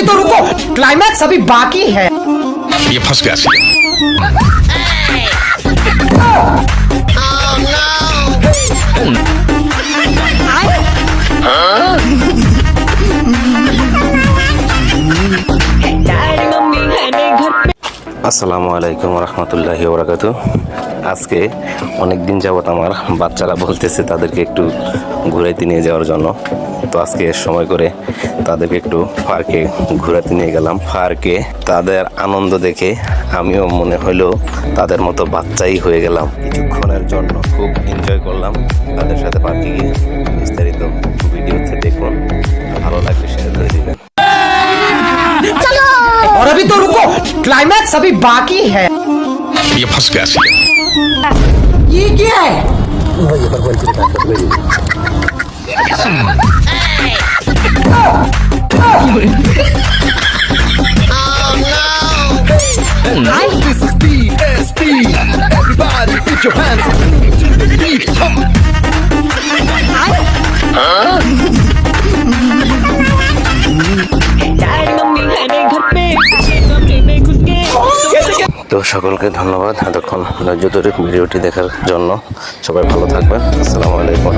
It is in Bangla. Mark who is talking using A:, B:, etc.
A: अभी तो रुको, क्लाइमैक्स अभी बाकी है।
B: ये फंस गया सी।
C: আসসালামু আলাইকুম রহমতুল্লাহি ওয়া বারাকাতুহু। আজকে অনেক দিন যাবত আমার বাচ্চারা বলতেছে তাদেরকে একটু ঘুরাইতে নিয়ে যাওয়ার জন্য। তো আজকে সময় করে তাদেরকে একটু পার্কে ঘুরাতে নিয়ে গেলাম। পার্কে তাদের আনন্দ দেখে আমিও মনে হলো তাদের মতো বাচ্চাই হয়ে গেলাম। কিছুক্ষণের জন্য খুব এনজয় করলাম তাদের সাথে পার্কে গিয়ে। বিস্তারিত ভিডিওতে দেখুন, ভালো লাগলে শেয়ার করে দিবেন।
A: और अभी तो रुको, क्लाइमैक्स अभी बाकी है।
B: ये फंस गया सी।
A: ये क्या है?
D: This is DSP. Everybody put your hands up to the beat.
C: তো সকলকে ধন্যবাদ এতক্ষণ ধৈর্য ধরে ভিডিওটি দেখার জন্য। সবাই ভালো থাকবেন। আসসালামু আলাইকুম।